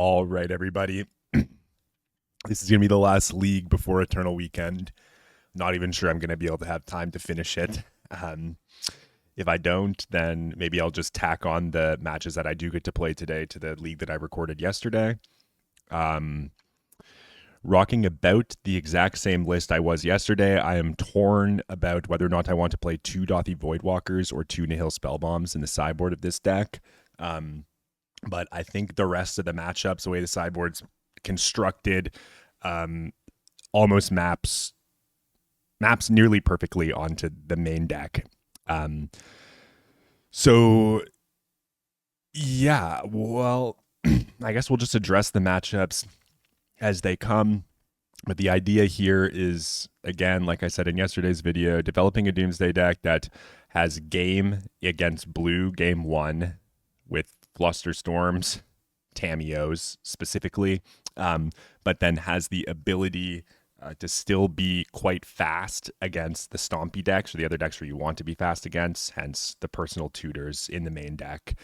All right, everybody. This is going to be the last league before Eternal Weekend. Not even sure I'm going to be able to have time to finish it. If I don't, then maybe I'll just tack on the matches that I do get to play today to the league that I recorded yesterday. Rocking about the exact same list I was yesterday. I am torn about whether or not I want to play 2 Dothy Voidwalkers or 2 Nihil Spellbombs in the sideboard of this deck. But I think the rest of the matchups, the way the sideboard's constructed, almost maps nearly perfectly onto the main deck. So yeah, well, I guess we'll just address the matchups as they come. But the idea here is, again, like I said in yesterday's video, developing a Doomsday deck that has game against blue game 1 with Flusterstorms, Tamios specifically, but then has the ability to still be quite fast against the stompy decks or the other decks where you want to be fast against, hence the personal tutors in the main deck.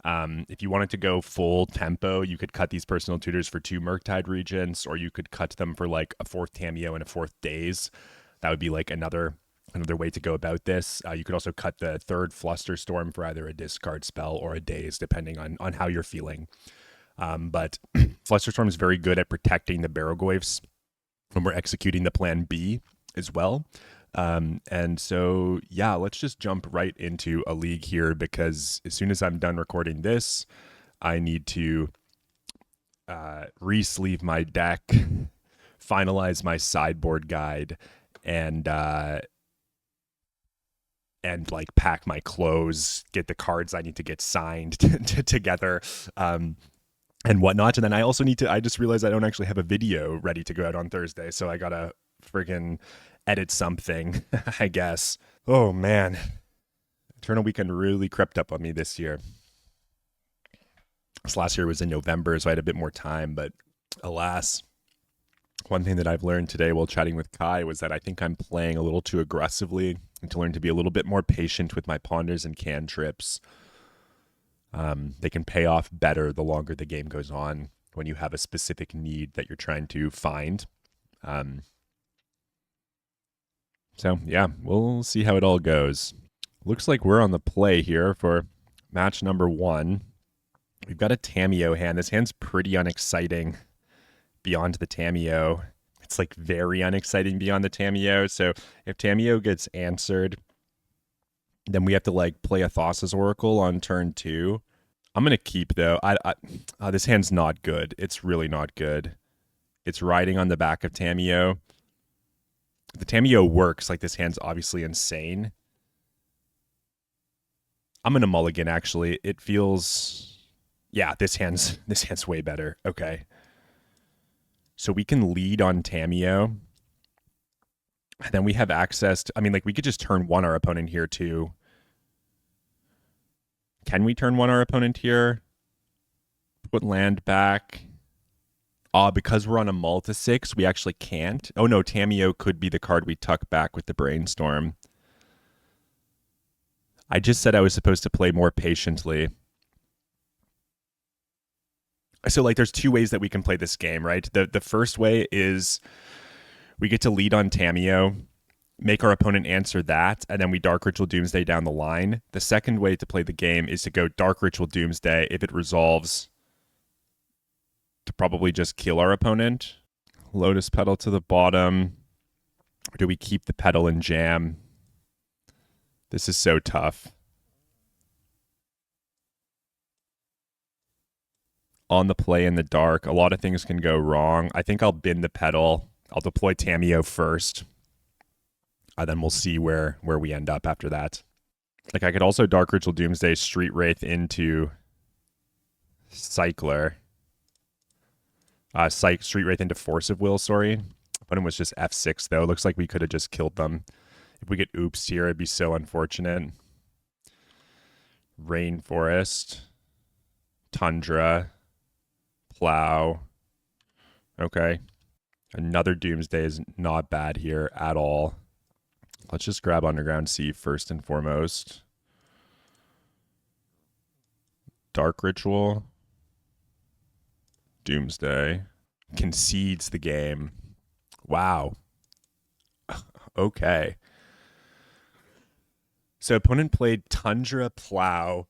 If you wanted to go full tempo, you could cut these personal tutors for 2 Murktide Regents, or you could cut them for like a 4th Tamio and a 4th Daze. That would be like another way to go about this. You could also cut the 3rd Flusterstorm for either a discard spell or a Daze, depending on how you're feeling. But Flusterstorm is very good at protecting the Barogoyfs when we're executing the plan B as well. And so, yeah, let's just jump right into a league here, because as soon as I'm done recording this, I need to re-sleeve my deck, finalize my sideboard guide, and like pack my clothes, get the cards I need to get signed together, and whatnot. And then I also I just realized I don't actually have a video ready to go out on Thursday, so I gotta friggin' edit something, I guess. Oh man, Eternal Weekend really crept up on me this year. This last year was in November, so I had a bit more time, but alas. One thing that I've learned today while chatting with Kai was that I think I'm playing a little too aggressively, and to learn to be a little bit more patient with my ponders and cantrips. They can pay off better the longer the game goes on when you have a specific need that you're trying to find. So yeah, we'll see how it all goes. Looks like we're on the play here for match number 1. We've got a Tamio hand. This hand's pretty unexciting beyond the Tamio. It's like very unexciting beyond the Tamio. So if Tamio gets answered, then we have to like play a Thassa's Oracle on turn 2. I'm going to keep, though. This hand's not good. It's really not good. It's riding on the back of Tamio. If the Tamio works, like, this hand's obviously insane. I'm going to mulligan, actually. It feels... Yeah, this hand's way better. Okay. So we can lead on Tamio. And then we have access to... I mean, like, we could just turn 1 our opponent here, too. Can we turn 1 our opponent here? Put land back. Because we're on a Malta 6, we actually can't. Oh no, Tamio could be the card we tuck back with the Brainstorm. I just said I was supposed to play more patiently. So like there's 2 ways that we can play this game, right? The first way is we get to lead on Tamio, make our opponent answer that, and then we Dark Ritual Doomsday down the line. The second way to play the game is to go Dark Ritual Doomsday. If it resolves, to probably just kill our opponent. Lotus Petal to the bottom. Or do we keep the Petal and jam? This is so tough. On the play in the dark, a lot of things can go wrong. I think I'll bin the Petal. I'll deploy Tamio first. Then we'll see where we end up after that. Like, I could also Dark Ritual Doomsday Street Wraith into Cycler. Street Wraith into Force of Will, sorry. Opponent was just F6, though. Looks like we could have just killed them. If we get oops here, it'd be so unfortunate. Rainforest. Tundra. Plow. Okay. Another Doomsday is not bad here at all. Let's just grab Underground Sea first and foremost. Dark Ritual. Doomsday. Concedes the game. Wow. Okay. So opponent played Tundra Plow.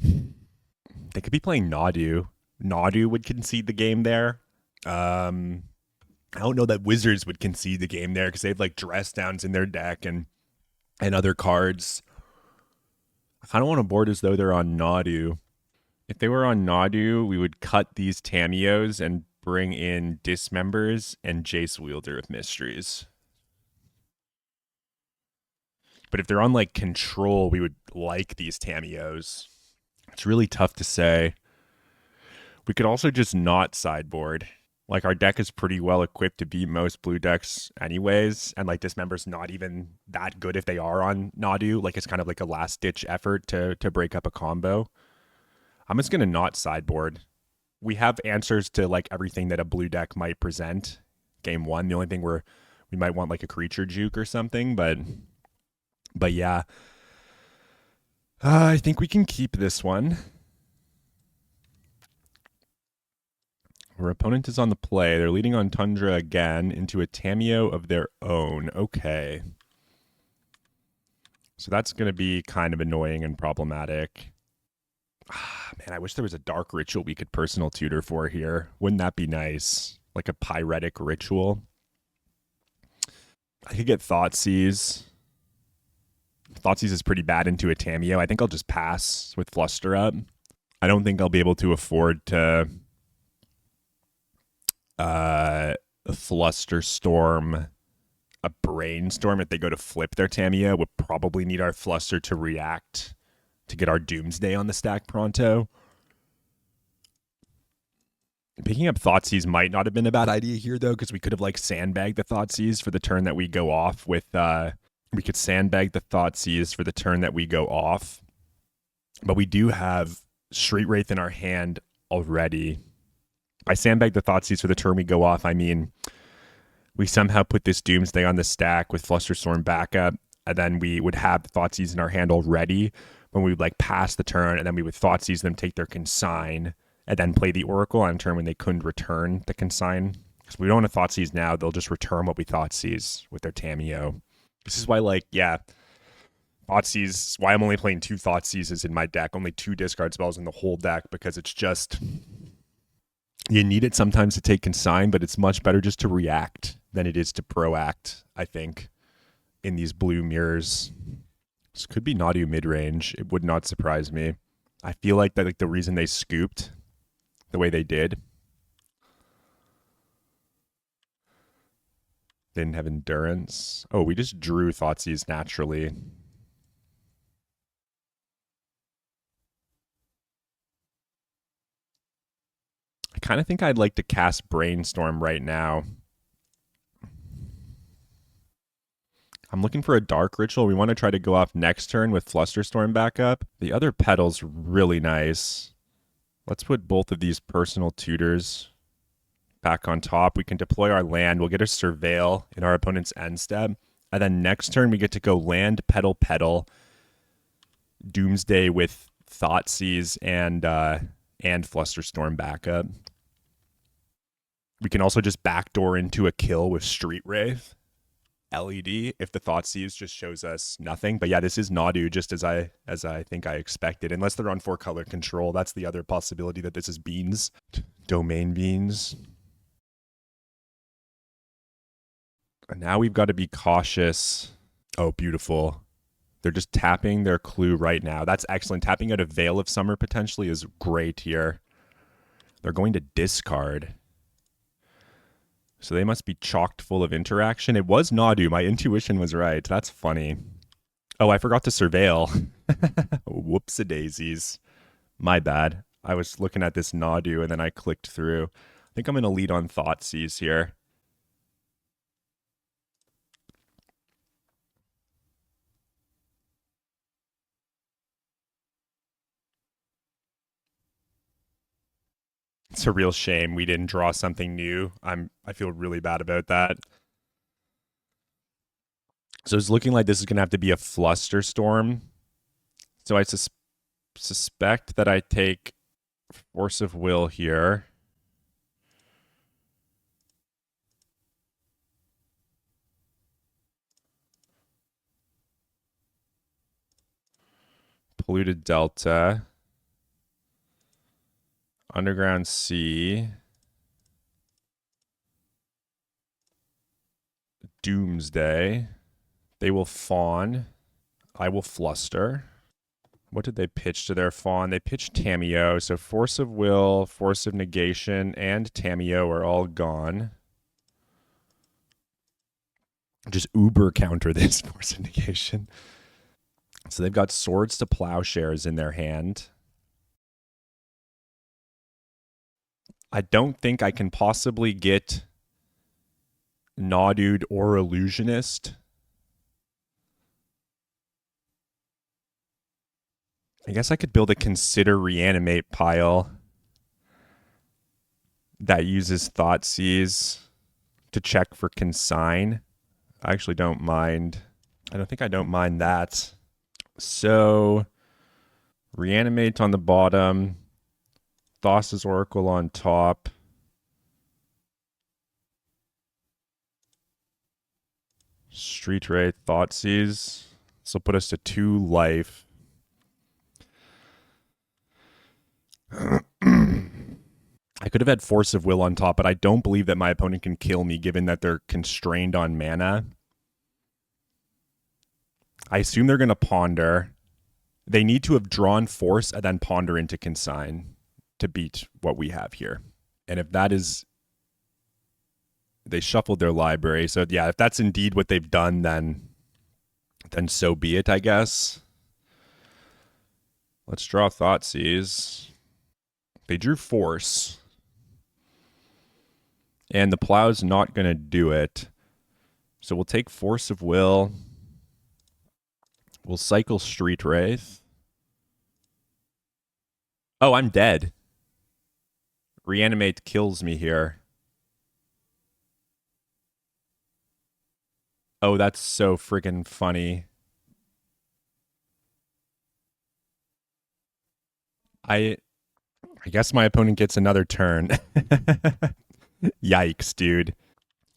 They could be playing Nadu. Nadu would concede the game there. I don't know that Wizards would concede the game there because they have like dress downs in their deck and other cards. I kind of want to board as though they're on Nadu. If they were on Nadu, we would cut these Tamios and bring in Dismembers and Jace Wielder of Mysteries. But if they're on like Control, we would like these Tamios. It's really tough to say. We could also just not sideboard. Like our deck is pretty well equipped to beat most blue decks anyways. And like Dismember's not even that good if they are on Nadu. Like it's kind of like a last ditch effort to break up a combo. I'm just going to not sideboard. We have answers to like everything that a blue deck might present game one. The only thing we might want like a creature juke or something, but yeah. I think we can keep this one. Our opponent is on the play. They're leading on Tundra again into a Tameo of their own. Okay. So that's going to be kind of annoying and problematic. Man, I wish there was a dark ritual we could personal tutor for here. Wouldn't that be nice? Like a pyretic ritual. I could get Thoughtseize. Thoughtseize is pretty bad into a Tameo. I think I'll just pass with Fluster up. I don't think I'll be able to afford to Fluster Storm a Brainstorm if they go to flip their Tameo. Would probably need our Fluster to react to get our Doomsday on the stack pronto. Picking up Thoughtseize might not have been a bad idea here, though, because we could have like sandbagged the Thoughtseize for the turn that we go off with. We could sandbag the Thoughtseize for the turn that we go off, but we do have Street Wraith in our hand already. By sandbag the Thoughtseize for the turn we go off, I mean we somehow put this Doomsday on the stack with Flusterstorm backup, and then we would have Thoughtseize in our hand already when we would like pass the turn, and then we would Thoughtseize them, take their consign, and then play the Oracle on a turn when they couldn't return the consign. Because we don't want to Thoughtseize now, they'll just return what we Thoughtseize with their Tameo. This is why, like, yeah, Thoughtseize, why I'm only playing 2 Thoughtseizes in my deck, only 2 discard spells in the whole deck, because it's just, you need it sometimes to take consign, but it's much better just to react than it is to proact, I think, in these blue mirrors. This could be Nadu Midrange. It would not surprise me. I feel like that, like, the reason they scooped the way they did, they didn't have endurance. Oh, we just drew Thoughtseize naturally. I kind of think I'd like to cast Brainstorm right now. I'm looking for a Dark Ritual. We want to try to go off next turn with Flusterstorm backup. The other Petal's really nice. Let's put both of these personal tutors back on top. We can deploy our land. We'll get a Surveil in our opponent's end step. And then next turn, we get to go land, Petal, Petal, Doomsday with Thoughtseize and Flusterstorm backup. We can also just backdoor into a kill with Street Wraith. LED if the Thoughtseize just shows us nothing. But yeah, this is Nadu just as I think I expected. Unless they're on 4-color control, that's the other possibility that this is Beans. Domain Beans. And now we've got to be cautious. Oh, beautiful. They're just tapping their clue right now. That's excellent. Tapping out a Veil of Summer potentially is great here. They're going to discard. So they must be chocked full of interaction. It was Nadu. My intuition was right. That's funny. Oh, I forgot to Surveil. Whoopsie-daisies. My bad. I was looking at this Nadu and then I clicked through. I think I'm going to lead on Thoughtseize here. It's a real shame we didn't draw something new. I feel really bad about that. So it's looking like this is going to have to be a Flusterstorm. So I suspect that I take Force of Will here. Polluted Delta. Underground Sea. Doomsday. They will fawn. I will fluster. What did they pitch to their fawn? They pitched Tameo. So Force of Will, Force of Negation, and Tameo are all gone. Just uber counter this Force of Negation. So they've got Swords to Plowshares in their hand. I don't think I can possibly get Nadu or Illusionist. I guess I could build a Consider Reanimate pile that uses Thoughtseize to check for Consign. I actually don't mind. I don't mind that. So, Reanimate on the bottom, Thassa's Oracle on top. Street Wraith, Thoughtseize. This will put us to 2 life. I could have had Force of Will on top, but I don't believe that my opponent can kill me given that they're constrained on mana. I assume they're going to Ponder. They need to have drawn Force and then Ponder into Consign to beat what we have here. And if that is... They shuffled their library. So yeah, if that's indeed what they've done, then so be it, I guess. Let's draw Thoughtseize. They drew Force. And the Plow's not going to do it. So we'll take Force of Will. We'll cycle Street Wraith. Oh, I'm dead. Reanimate kills me here. Oh, that's so freaking funny. I guess my opponent gets another turn. Yikes, dude.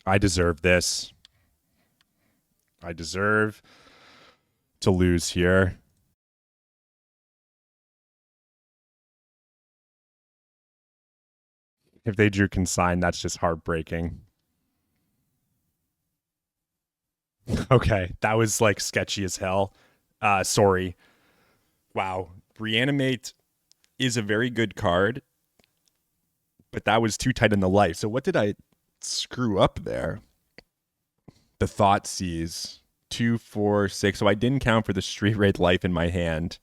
I deserve this. I deserve to lose here. If they drew Consign, that's just heartbreaking. Okay, that was like sketchy as hell. Sorry. Wow. Reanimate is a very good card, but that was too tight in the life. So what did I screw up there? The Thoughtseize. 2, 4, 6. So I didn't count for the Street Wraith life in my hand.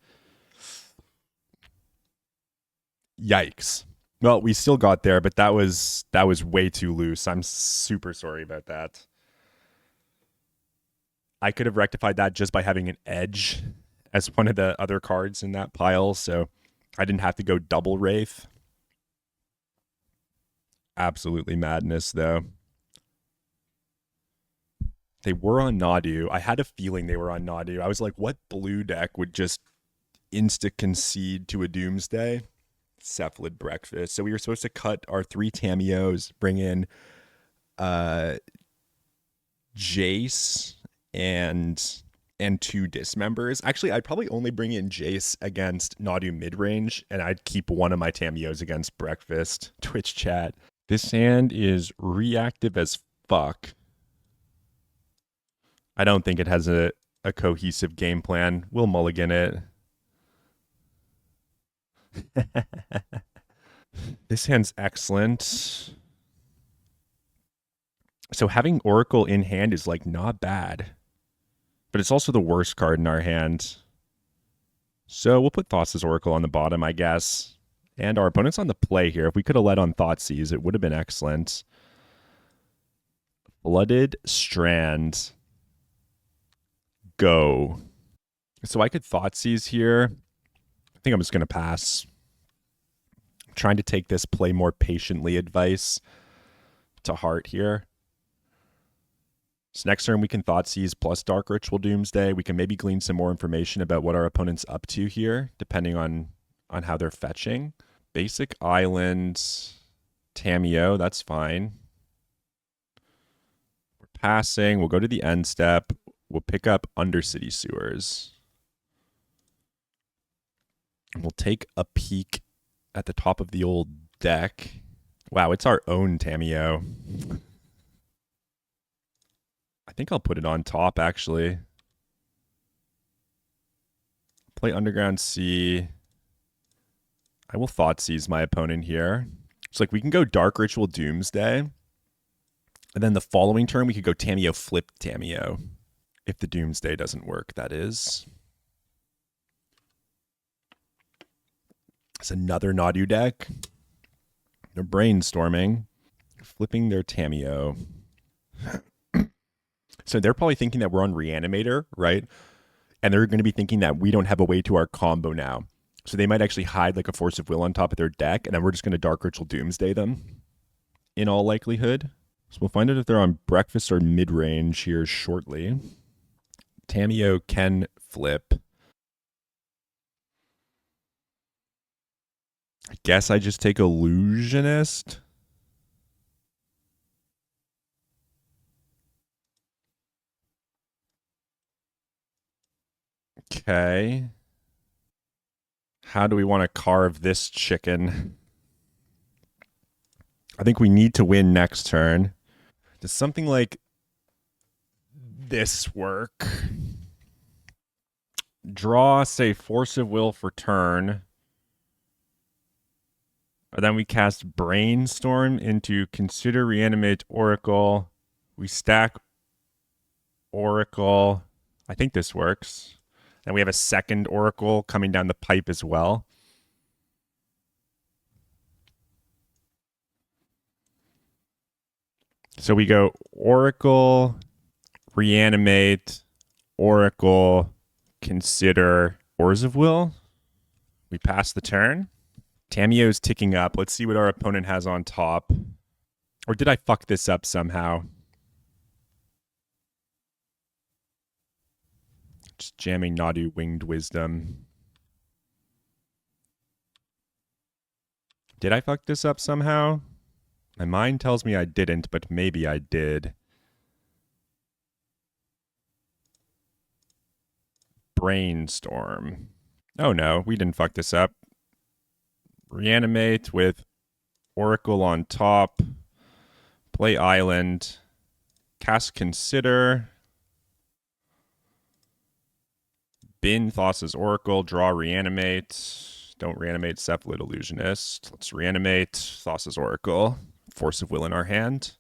Yikes. Well, we still got there, but that was way too loose. I'm super sorry about that. I could have rectified that just by having an edge as one of the other cards in that pile, so I didn't have to go double Wraith. Absolutely madness, though. They were on Nadu. I had a feeling they were on Nadu. I was like, what blue deck would just insta-concede to a Doomsday? Cephalid Breakfast. So we were supposed to cut our 3 Tameos, bring in Jace and 2 Dismembers. Actually, I'd probably only bring in Jace against Nadu Midrange, and I'd keep one of my Tameos against Breakfast. Twitch chat. This hand is reactive as fuck. I don't think it has a cohesive game plan. We'll mulligan it. This hand's excellent. So having Oracle in hand is like not bad. But it's also the worst card in our hand. So we'll put Thassa's Oracle on the bottom, I guess. And our opponent's on the play here. If we could have led on Thoughtseize, it would have been excellent. Flooded Strand. Go. So I could Thoughtseize here. I think I'm just going to pass. I'm trying to take this play more patiently advice to heart here. So next turn we can Thoughtseize plus Dark Ritual Doomsday. We can maybe glean some more information about what our opponent's up to here, depending on how they're fetching. Basic Island, Tameo, that's fine. We're passing. We'll go to the end step. We'll pick up Undercity Sewers. We'll take a peek at the top of the old deck. Wow, it's our own Tamiyo. I think I'll put it on top, actually. Play Underground Sea. I will Thoughtseize my opponent here. So, like, we can go Dark Ritual Doomsday. And then the following turn, we could go Tamiyo Flip Tamiyo. If the Doomsday doesn't work, that is. It's another Nadu deck. They're brainstorming. Flipping their Tamiyo. So they're probably thinking that we're on Reanimator, right? And they're going to be thinking that we don't have a way to our combo now. So they might actually hide like a Force of Will on top of their deck, and then we're just going to Dark Ritual Doomsday them, in all likelihood. So we'll find out if they're on breakfast or mid-range here shortly. Tamiyo can flip. I guess I just take Illusionist. Okay. How do we want to carve this chicken? I think we need to win next turn. Does something like this work? Draw, say, Force of Will for turn. And then we cast Brainstorm into Consider, Reanimate, Oracle. We stack Oracle. I think this works. And we have a second Oracle coming down the pipe as well. So we go Oracle, Reanimate, Oracle, Consider, Oars of Will. We pass the turn. Tamiyo's ticking up. Let's see what our opponent has on top. Or did I fuck this up somehow? Just jamming Nadu Winged Wisdom. Did I fuck this up somehow? My mind tells me I didn't, but maybe I did. Brainstorm. Oh no, we didn't fuck this up. Reanimate with Oracle on top. Play Island. Cast Consider. Bin Thassa's Oracle. Draw Reanimate. Don't reanimate Cephalid Illusionist. Let's reanimate Thassa's Oracle. Force of Will in our hand.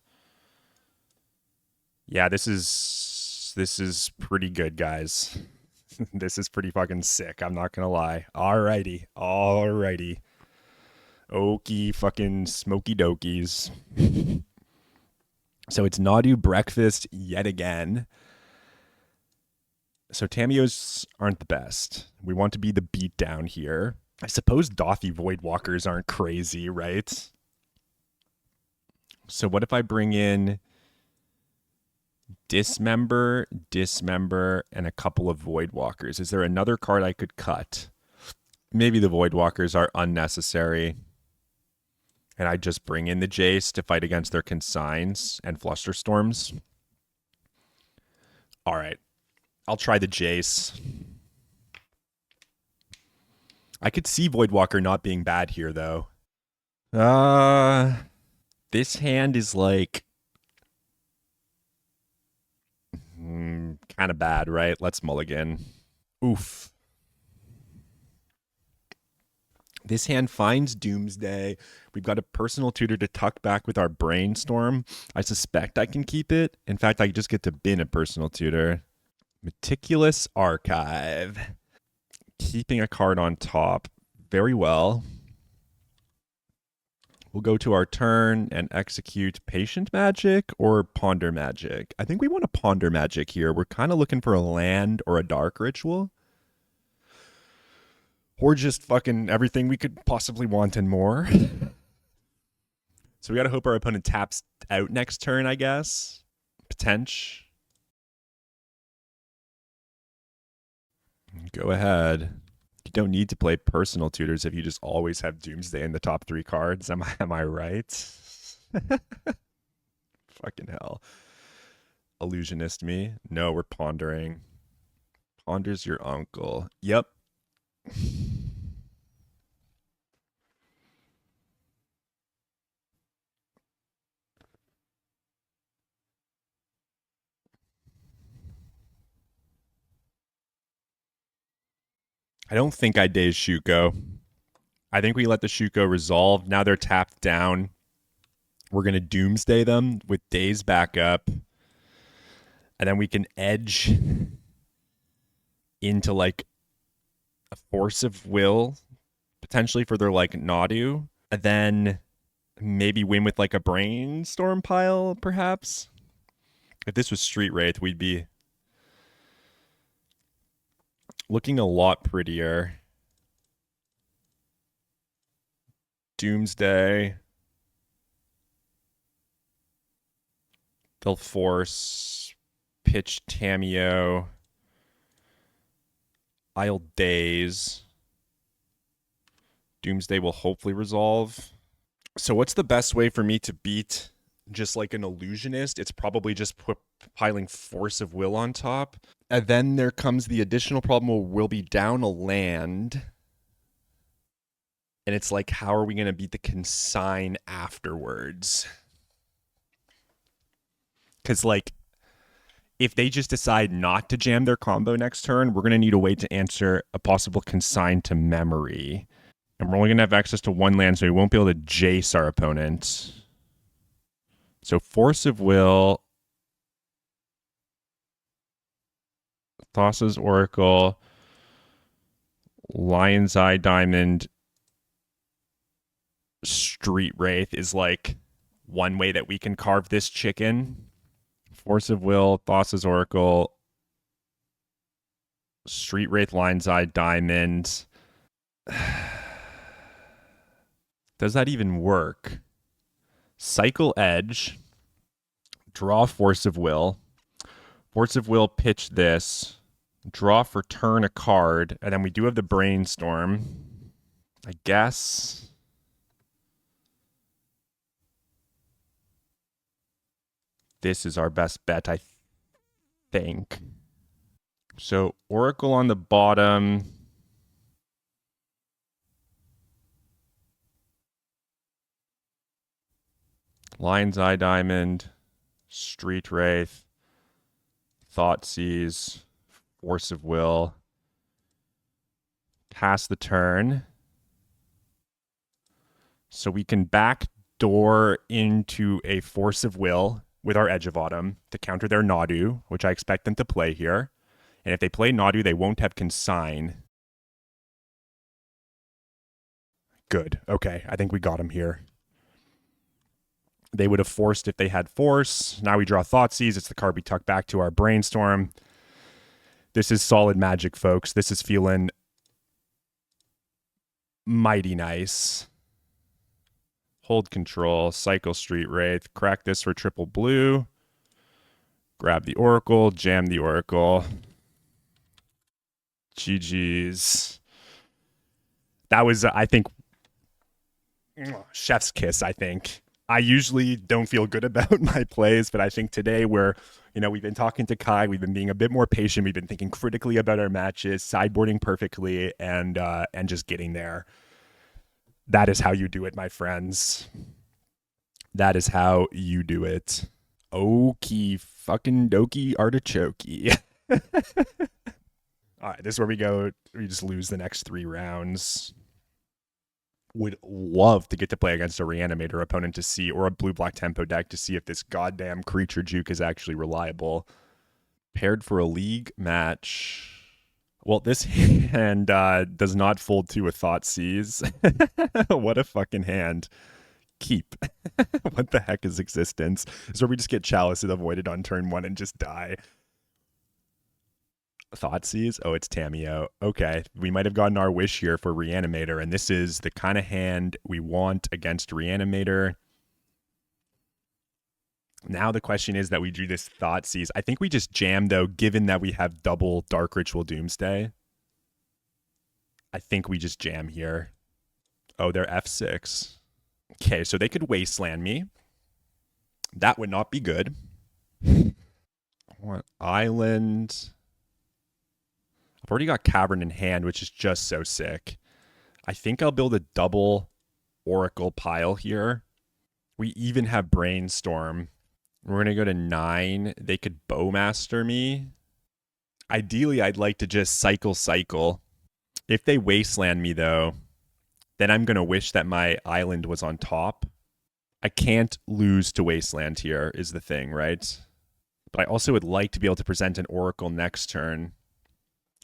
Yeah, this is pretty good, guys. This is pretty fucking sick. I'm not gonna lie. Alrighty. Okie fucking smoky dokies. So it's Nadu breakfast yet again. So Tamiyos aren't the best. We want to be the beatdown here. I suppose Dothy Voidwalkers aren't crazy, right? So what if I bring in Dismember, and a couple of Voidwalkers? Is there another card I could cut? Maybe the Voidwalkers are unnecessary. And I just bring in the Jace to fight against their Consigns and Flusterstorms. All right. I'll try the Jace. I could see Voidwalker not being bad here, though. This hand is like kind of bad, right? Let's mulligan. Oof. This hand finds Doomsday. We've got a personal tutor to tuck back with our Brainstorm. I suspect I can keep it. In fact, I just get to bin a personal tutor. Meticulous Archive. Keeping a card on top. Very well. We'll go to our turn and execute Patient Magic or Ponder Magic. I think we want a Ponder Magic here. We're kind of looking for a land or a Dark Ritual. Or just fucking everything we could possibly want and more. So we gotta hope our opponent taps out next turn, I guess. Potential. Go ahead. You don't need to play personal tutors if you just always have Doomsday in the top 3 cards. Am I right? Fucking hell. Illusionist me? No, we're pondering. Ponders your uncle. Yep. I don't think I daze Shuko. I think we let the Shuko resolve. Now they're tapped down. We're going to Doomsday them with daze back up. And then we can edge into like a force of will, potentially for their like Nadu. And then maybe win with like a brainstorm pile, perhaps. If this was Street Wraith, we'd be looking a lot prettier. Doomsday. They'll force pitch Tameo. I'll daze. Doomsday will hopefully resolve. So what's the best way for me to beat just like an illusionist? It's probably just piling force of will on top. And then there comes the additional problem where we'll be down a land. And it's like, how are we going to beat the consign afterwards? Because like, if they just decide not to jam their combo next turn, we're going to need a way to answer a possible consign to memory. And we're only going to have access to one land, so we won't be able to jace our opponent. So force of will. Thassa's Oracle. Lion's Eye Diamond. Street Wraith is like one way that we can carve this chicken. Force of Will, Thassa's Oracle, Street Wraith, Lion's Eye Diamond. Does that even work? Cycle Edge, draw Force of Will. Force of Will, pitch this. Draw for turn a card. And then we do have the Brainstorm. I guess. This is our best bet, I think. So Oracle on the bottom. Lion's Eye Diamond. Street Wraith. Thoughtseize. Force of Will. Pass the turn. So we can backdoor into a Force of Will with our Edge of Autumn to counter their Nadu, which I expect them to play here. And if they play Nadu, they won't have Consign. Good. Okay, I think we got him here. They would have forced if they had Force. Now we draw Thoughtseize. It's the card we tuck back to our Brainstorm. This is solid magic, folks. This is feeling mighty nice. Hold control, cycle Street Wraith, crack this for triple blue, grab the Oracle, jam the Oracle. GG's. That was, I think, chef's kiss, I think. I usually don't feel good about my plays, but I think today we've been talking to Kai, we've been being a bit more patient, we've been thinking critically about our matches, sideboarding perfectly, and just getting there. That is how you do it, my friends. That is how you do it. Okie fucking dokie artichokey. All right, this is where we go. We just lose the next 3 rounds. Would love to get to play against a Reanimator opponent to see, or a blue-black tempo deck to see if this goddamn creature juke is actually reliable. Paired for a league match. Well, this hand does not fold to a Thoughtseize. What a fucking hand. Keep. What the heck is existence? So we just get Chalice and avoided on turn 1 and just die. Thoughtseize? Oh, it's Tameo. Okay, we might have gotten our wish here for Reanimator, and this is the kind of hand we want against Reanimator. Now the question is that we drew this Thoughtseize. I think we just jam, though, given that we have double Dark Ritual Doomsday. I think we just jam here. Oh, they're F6. Okay, so they could Wasteland me. That would not be good. What Island? I've already got Cavern in hand, which is just so sick. I think I'll build a double Oracle pile here. We even have Brainstorm. We're going to go to 9. They could Bowmaster me. Ideally, I'd like to just cycle. If they wasteland me, though, then I'm going to wish that my island was on top. I can't lose to wasteland here is the thing, right? But I also would like to be able to present an oracle next turn.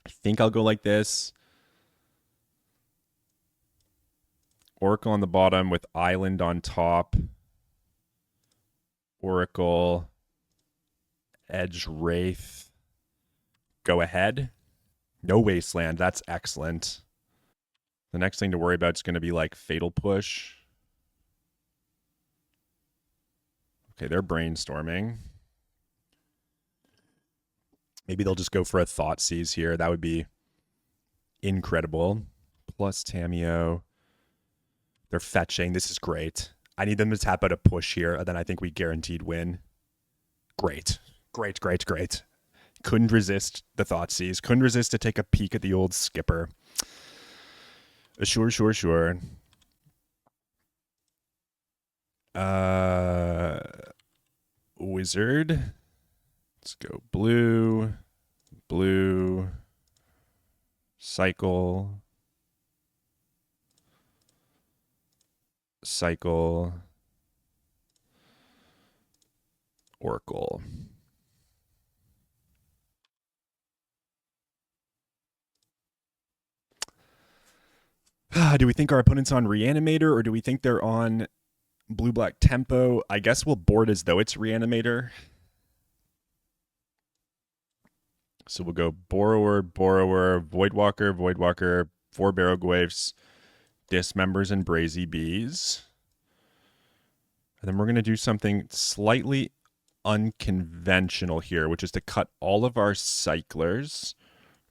I think I'll go like this. Oracle on the bottom with island on top. Oracle, Edge Wraith. Go ahead. No wasteland. That's excellent. The next thing to worry about is going to be like Fatal Push. Okay, they're brainstorming. Maybe they'll just go for a Thoughtseize here. That would be incredible. Plus Tameo. They're fetching. This is great. I need them to tap out a push here, and then I think we guaranteed win. Great. Great, great, great. Couldn't resist the Thoughtseize. Couldn't resist to take a peek at the old skipper. Sure, sure, sure. Wizard. Let's go blue, blue, cycle, cycle, oracle. Do we think our opponent's on Reanimator, or do we think they're on blue-black tempo? I guess we'll board as though it's Reanimator. So we'll go Borrower, Borrower, Voidwalker, Voidwalker, 4 Barrowglyphs, Dismembers, and Brazy Bees. And then we're going to do something slightly unconventional here, which is to cut all of our cyclers.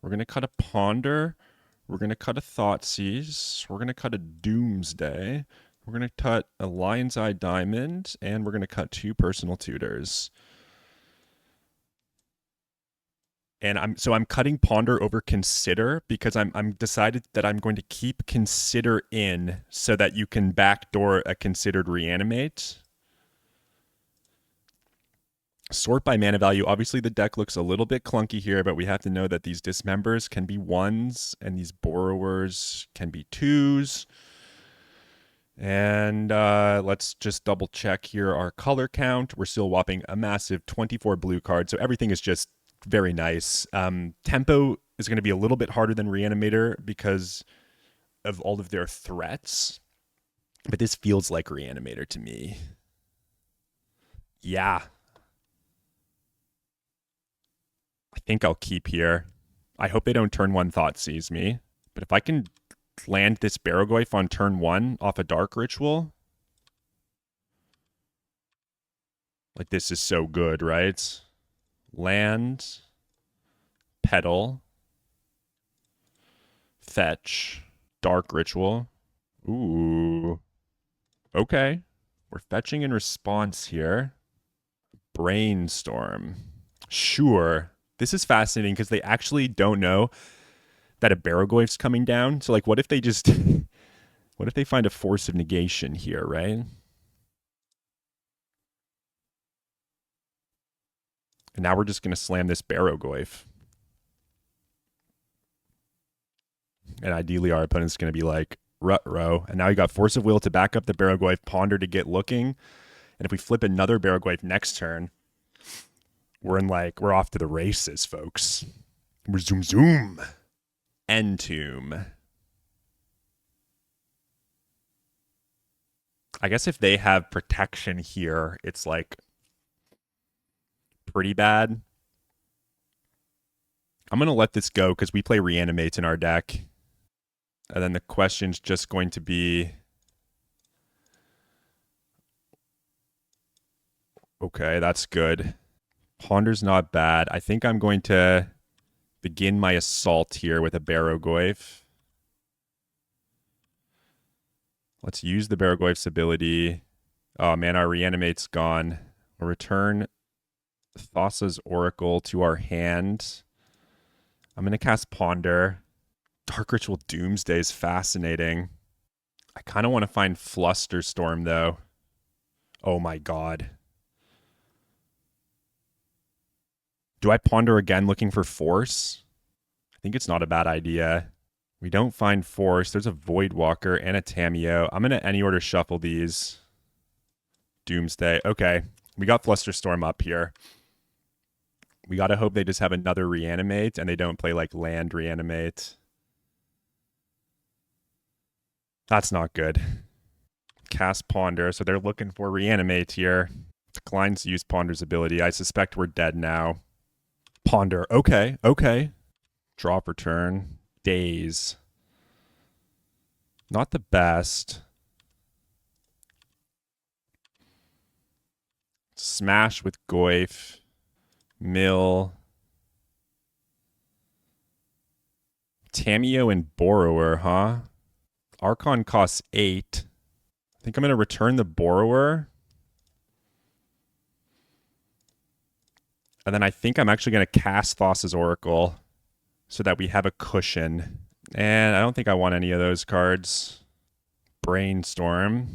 We're going to cut a Ponder. We're going to cut a Thoughtseize. We're going to cut a Doomsday. We're going to cut a Lion's Eye Diamond. And we're going to cut 2 Personal Tutors. And I'm cutting Ponder over Consider because I'm decided that I'm going to keep Consider in so that you can backdoor a Considered Reanimate. Sort by mana value. Obviously, the deck looks a little bit clunky here, but we have to know that these Dismembers can be 1s and these Borrowers can be 2s. And let's just double check here our color count. We're still whopping a massive 24 blue cards, so everything is just very nice. Tempo is going to be a little bit harder than Reanimator because of all of their threats, but this feels like Reanimator to me. Yeah. I think I'll keep here. I hope they don't turn 1 Thoughtseize me, but if I can land this Barrowglyph on turn 1 off a Dark Ritual, like this is so good, right? Land, Petal, Fetch, Dark Ritual. Ooh. Okay. We're fetching in response here. Brainstorm. Sure. This is fascinating because they actually don't know that a Barrowglyph's coming down. So, like, what if they just... what if they find a Force of Negation here, right? And now we're just going to slam this Barrowglyph. And ideally our opponent's going to be like, rut-row. And now you got Force of Will to back up the Barrowglyph, Ponder to get looking. And if we flip another Barrowglyph next turn, we're off to the races, folks. We're zoom zoom. Entomb. I guess if they have protection here, it's like pretty bad. I'm going to let this go because we play Reanimate in our deck. And then the question's just going to be... Okay, that's good. Ponder's not bad. I think I'm going to begin my assault here with a Barrowglyph. Let's use the Barrowglyph's ability. Oh man, our Reanimate's gone. We'll return Thassa's Oracle to our hand. I'm going to cast Ponder. Dark Ritual Doomsday is fascinating. I kind of want to find Flusterstorm, though. Oh my god. Do I Ponder again looking for Force? I think it's not a bad idea. We don't find Force. There's a Voidwalker and a Tameo. I'm going to any order shuffle these. Doomsday. Okay. We got Flusterstorm up here. We got to hope they just have another Reanimate and they don't play like land Reanimate. That's not good. Cast Ponder. So they're looking for Reanimate here. Declines to use Ponder's ability. I suspect we're dead now. Ponder. Okay. Okay. Draw for turn. Daze. Not the best. Smash with Goyf. Mill. Tameo and Borrower, huh? Archon costs 8. I think I'm going to return the Borrower. And then I think I'm actually going to cast Thassa's Oracle so that we have a cushion. And I don't think I want any of those cards. Brainstorm.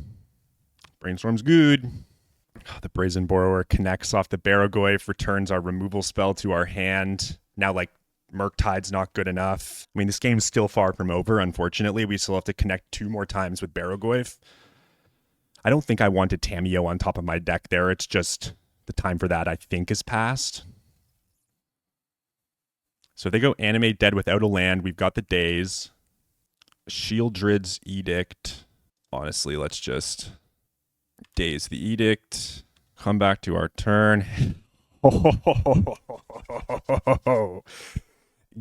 Brainstorm's good. Oh, the Brazen Borrower connects off the Barrogoyf, returns our removal spell to our hand. Now, like, Murktide's not good enough. I mean, this game's still far from over, unfortunately. We still have to connect 2 more times with Barrogoyf. I don't think I wanted Tameo on top of my deck there. It's just the time for that, I think, is past. So they go Animate Dead without a land. We've got the Daze. Shieldred's Edict. Honestly, let's just Daze the Edict. Come back to our turn.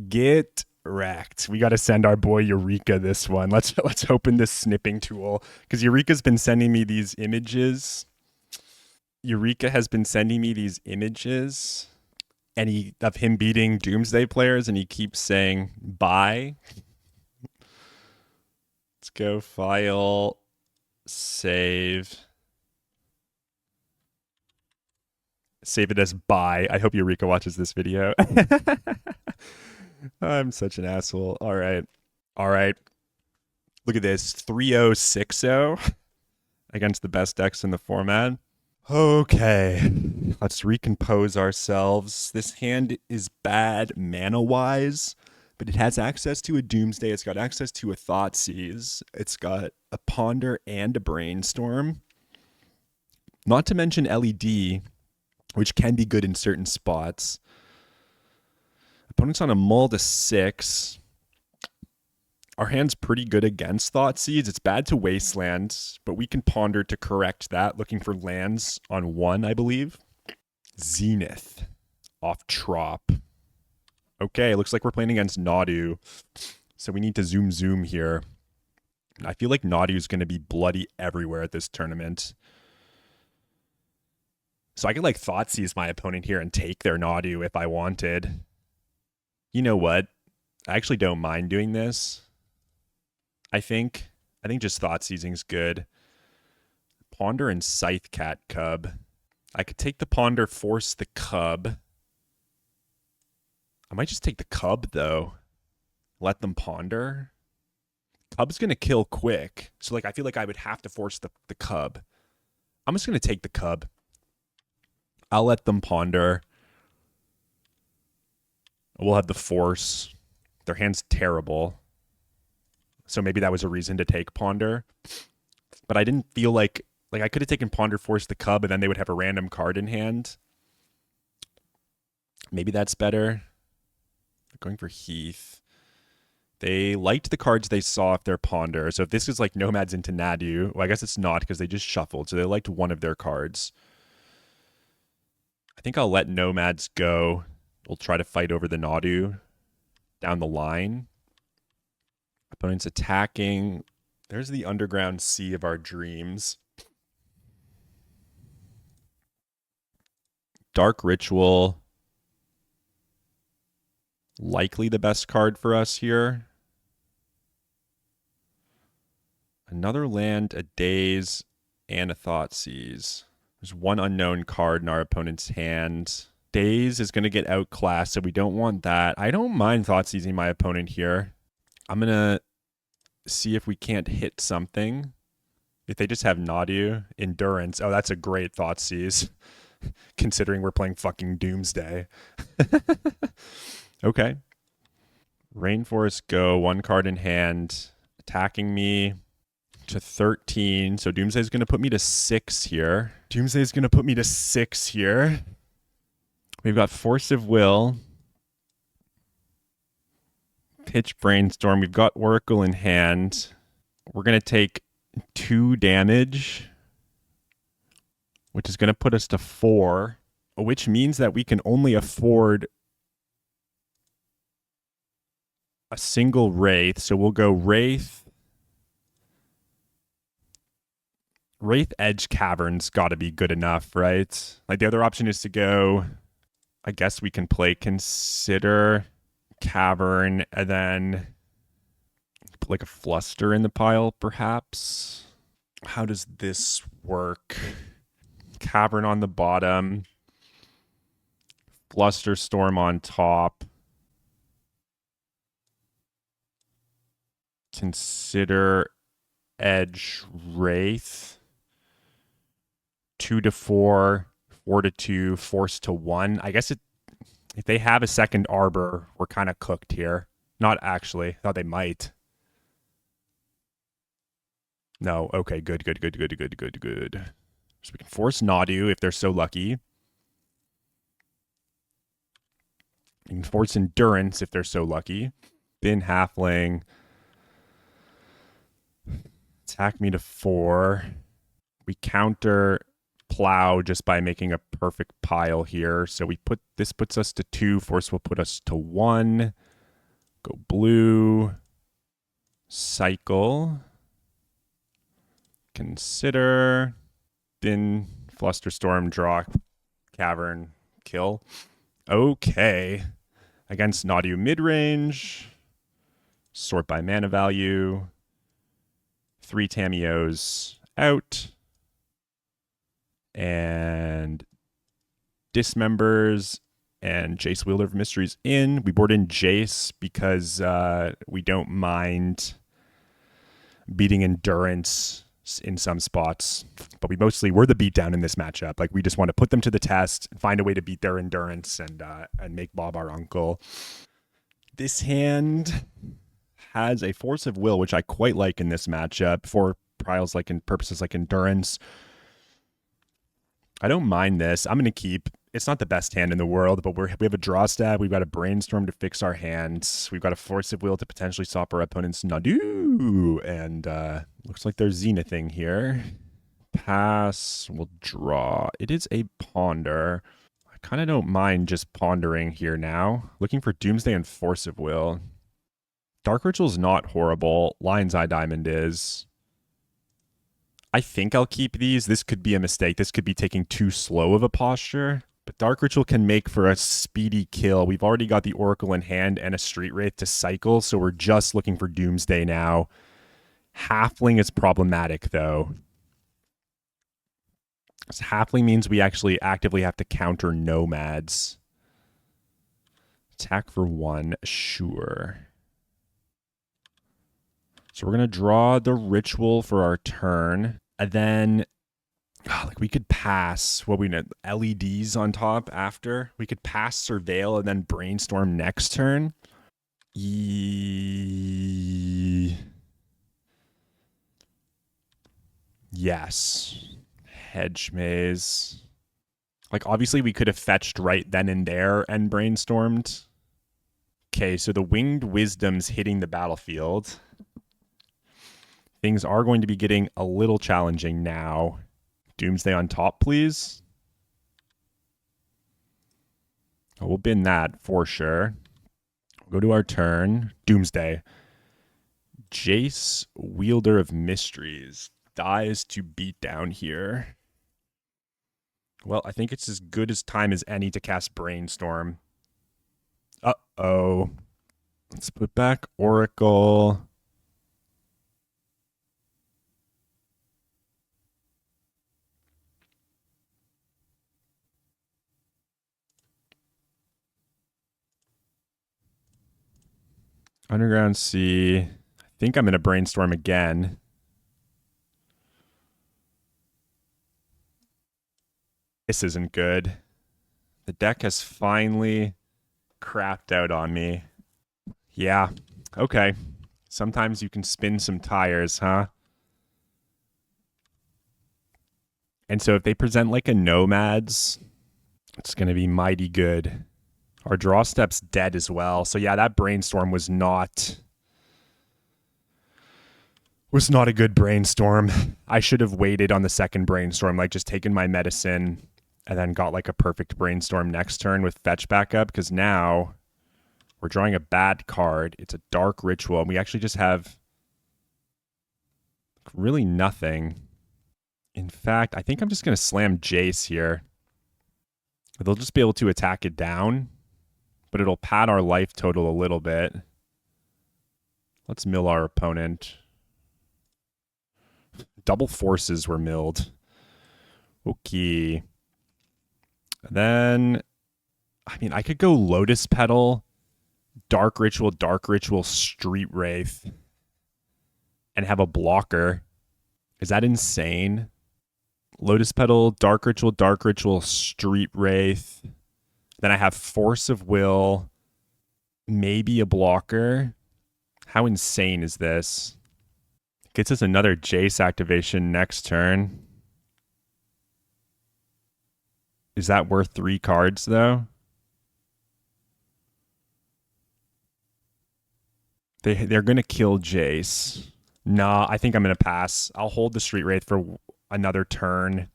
Get wrecked. We got to send our boy Eureka this one. Let's open this snipping tool because Eureka's been sending me these images. Eureka has been sending me these images of him beating Doomsday players, and he keeps saying bye. Let's go file, save. Save it as bye. I hope Eureka watches this video. I'm such an asshole. All right. All right. Look at this. 3-0-6-0 against the best decks in the format. Okay. Let's recompose ourselves. This hand is bad mana-wise, but it has access to a Doomsday. It's got access to a Thoughtseize. It's got a Ponder and a Brainstorm. Not to mention LED, which can be good in certain spots. Opponent's on a mull to 6. Our hand's pretty good against Thoughtseize. It's bad to Wasteland, but we can Ponder to correct that, looking for lands on 1, I believe. Zenith off Trop. Okay, looks like we're playing against Nadu, so we need to zoom here. I feel like Nadu's going to be bloody everywhere at this tournament. So I could like Thoughtseize my opponent here and take their Nadu if I wanted. You know what? I actually don't mind doing this. I think just Thoughtseizing's good. Ponder and Scythe Cat Cub. I could take the Ponder, force the Cub. I might just take the Cub, though. Let them Ponder. Cub's going to kill quick. So, like, I feel like I would have to force the Cub. I'm just going to take the Cub. I'll let them Ponder. We'll have the Force. Their hand's terrible. So maybe that was a reason to take Ponder. But I didn't feel like I could have taken Ponder, force the Cub, and then they would have a random card in hand. Maybe that's better. They're going for Heath. They liked the cards they saw if they're Ponder. So if this is like Nomads into Nadu, well, I guess it's not because they just shuffled. So they liked one of their cards. I think I'll let Nomads go. We'll try to fight over the Nadu down the line. Opponent's attacking. There's the underground sea of our dreams. Dark Ritual. Likely the best card for us here. Another land, a Daze, and a Thoughtseize. There's one unknown card in our opponent's hand. Daze is going to get outclassed, so we don't want that. I don't mind Thoughtseizing my opponent here. I'm going to see if we can't hit something. If they just have Nadu, Endurance. Oh, that's a great Thoughtseize, considering we're playing fucking Doomsday. Okay. Rainforest go, 1 card in hand, attacking me to 13. So Doomsday is going to put me to 6 here. We've got Force of Will, Pitch Brainstorm. We've got Oracle in hand. We're going to take 2 damage, which is going to put us to 4, which means that we can only afford a single Wraith. So we'll go Wraith. Wraith Edge Cavern's got to be good enough, right? Like the other option is to go, I guess we can play Consider Cavern and then put like a Fluster in the pile, perhaps. How does this work? Cavern on the bottom, Fluster Storm on top. Consider Edge Wraith. 2 to 4, 4 to 2, Force to 1. I guess if they have a second Arbor, we're kind of cooked here. Not actually. Thought they might. No. Okay. Good. So we can force Nadu if they're so lucky. You can force Endurance if they're so lucky. Bin Halfling. Attack me to 4. We counter Plow just by making a perfect pile here. So this puts us to 2. Force will put us to 1. Go blue. Cycle. Consider. Bin, Flusterstorm, draw, Cavern, kill. Okay. Against Nadu Midrange. Sort by mana value. 3 Tamios out. And Dismembers and Jace Wielder of Mysteries in. We board in Jace because we don't mind beating Endurance in some spots. But we're the beatdown in this matchup. Like we just want to put them to the test, find a way to beat their Endurance and make Bob our uncle. This hand has a Force of Will, which I quite like in this matchup for trials like in purposes like Endurance. I don't mind this. I'm going to keep. It's not the best hand in the world, but we have a draw stab. We've got a Brainstorm to fix our hands. We've got a Force of Will to potentially stop our opponent's Nadu. And looks like there's Zenithing here. Pass. We'll draw. It is a Ponder. I kind of don't mind just pondering here now. Looking for Doomsday and Force of Will. Dark Ritual's not horrible. Lion's Eye Diamond is. I think I'll keep these. This could be a mistake. This could be taking too slow of a posture. But Dark Ritual can make for a speedy kill. We've already got the Oracle in hand and a Street Wraith to cycle, so we're just looking for Doomsday now. Halfling is problematic, though. So Halfling means we actually actively have to counter Nomads. Attack for 1, sure. So we're going to draw the Ritual for our turn. And then, like we could pass, LEDs on top after. We could pass Surveil and then Brainstorm next turn. Yes. Hedge Maze. Like, obviously, we could have fetched right then and there and Brainstormed. Okay, so the Winged Wisdom's hitting the battlefield. Things are going to be getting a little challenging now. Doomsday on top, please. Oh, we'll bin that for sure. We'll go to our turn. Doomsday. Jace, Wielder of Mysteries, dies to beat down here. Well, I think it's as good as time as any to cast Brainstorm. Uh-oh. Let's put back Oracle. Underground Sea. I think I'm going to Brainstorm again. This isn't good. The deck has finally crapped out on me. Yeah. Okay. Sometimes you can spin some tires, huh? And so if they present like a Nomads, it's going to be mighty good. Our draw step's dead as well. So yeah, that brainstorm was not a good brainstorm. I should have waited on the second brainstorm, like just taken my medicine and then got like a perfect brainstorm next turn with fetch backup, because now we're drawing a bad card. It's a dark ritual, and we actually just have really nothing. In fact, I think I'm just going to slam Jace here. They'll just be able to attack it down, but it'll pad our life total a little bit. Let's mill our opponent. Double forces were milled. Okay. Then, I mean, I could go Lotus Petal, Dark Ritual, Street Wraith, and have a blocker. Is that insane? Lotus Petal, Dark Ritual, Street Wraith. Then I have Force of Will, maybe a blocker. How insane is this? Gets us another Jace activation next turn. Is that worth 3 cards, though? They're going to kill Jace. Nah, I think I'm going to pass. I'll hold the Street Wraith for another turn.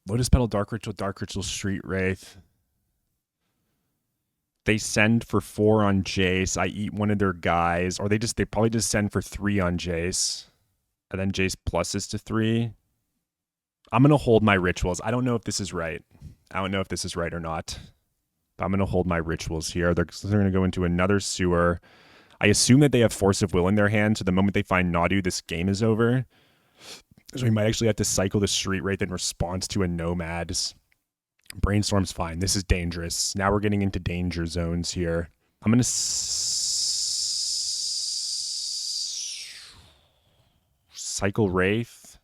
Lotus Petal, Dark Ritual, Street Wraith. They send for 4 on Jace. I eat one of their guys. Or they probably just send for 3 on Jace. And then Jace pluses to 3. I'm going to hold my rituals. I don't know if this is right. I don't know if this is right or not. But I'm going to hold my rituals here. They're going to go into another sewer. I assume that they have Force of Will in their hand, so the moment they find Nadu, this game is over. So we might actually have to cycle the Street Wraith in response to a Nomads. Brainstorm's fine. This is dangerous. Now we're getting into danger zones here. I'm going to cycle Wraith.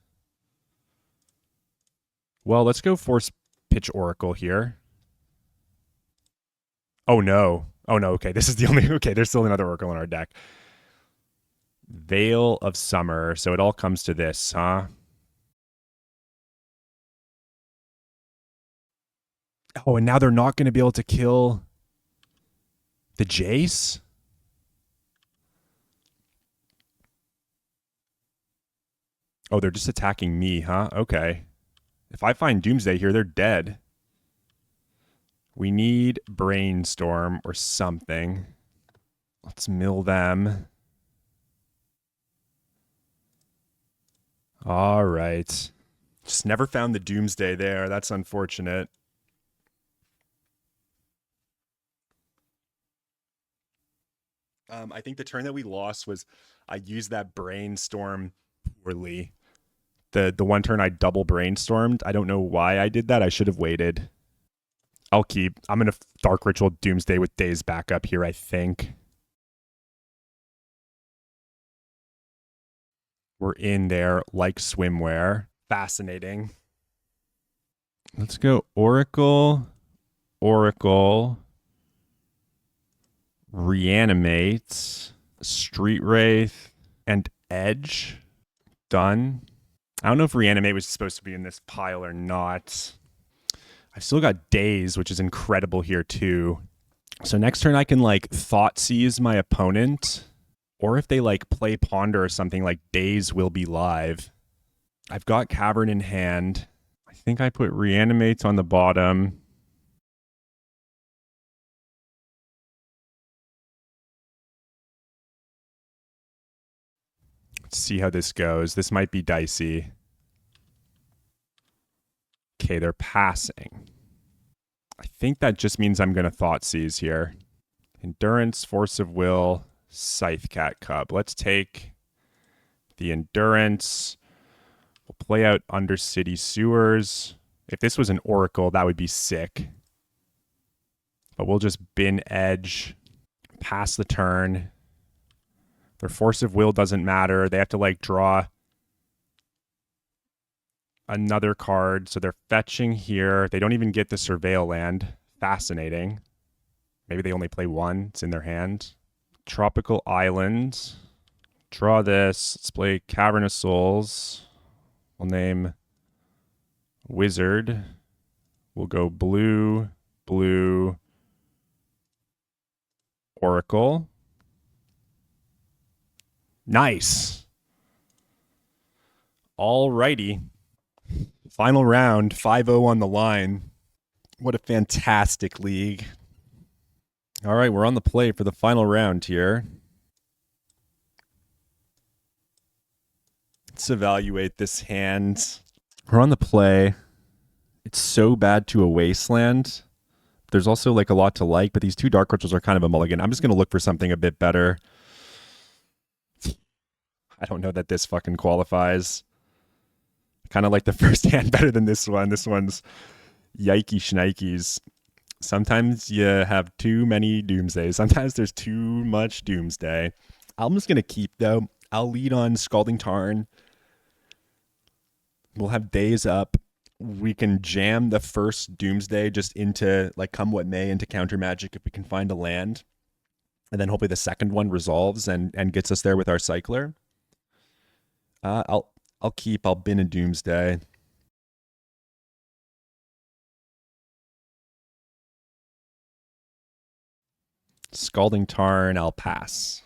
Well, let's go Force Pitch Oracle here. Oh, no. Oh, no. Okay, this is the only... Okay, there's still another Oracle in our deck. Veil of Summer. So it all comes to this, huh? Oh, and now they're not going to be able to kill the Jace? Oh, they're just attacking me, huh? Okay. If I find Doomsday here, they're dead. We need Brainstorm or something. Let's mill them. All right. Just never found the Doomsday there. That's unfortunate. I think the turn that we lost was I used that Brainstorm poorly. The one turn I double Brainstormed. I don't know why I did that. I should have waited. I'll keep. I'm going to Dark Ritual Doomsday with Days backup here, I think. We're in there like swimwear. Fascinating. Let's go Oracle, Reanimate, Street Wraith, and Edge. Done. I don't know if Reanimate was supposed to be in this pile or not. I've still got Daze, which is incredible here too. So next turn I can like Thought Seize my opponent. Or if they like play Ponder or something, like Daze will be live. I've got Cavern in hand. I think I put Reanimate on the bottom. Let's see how this goes. This might be dicey. Okay, they're passing. I think that just means I'm going to Thought Seize here. Endurance, Force of Will, Scythe Cat Cub. Let's take the Endurance. We'll play out Undercity Sewers. If this was an Oracle, that would be sick. But we'll just bin Edge, pass the turn. Their Force of Will doesn't matter. They have to like draw another card. So they're fetching here. They don't even get the Surveil land. Fascinating. Maybe they only play one. It's in their hand. Tropical Island. Draw this. Let's play Cavern of Souls. We'll name Wizard. We'll go blue, blue, Oracle. Nice. Alrighty. Final round, 5-0 on the line. What a fantastic league. All right, we're on the play for the final round here. Let's evaluate this hand. We're on the play. It's so bad to a wasteland. There's also like a lot to like, but these two dark crystals are kind of a mulligan. I'm just going to look for something a bit better. I don't know that this fucking qualifies. Kind of like the first hand better than this one. This one's yikey shnikes. Sometimes you have too many Doomsdays. Sometimes there's too much Doomsday. I'm just going to keep, though. I'll lead on Scalding Tarn. We'll have Days Up. We can jam the first Doomsday just into, like, come what may, into counter magic if we can find a land. And then hopefully the second one resolves and gets us there with our cycler. I'll keep. I'll bin a Doomsday. Scalding Tarn, I'll pass.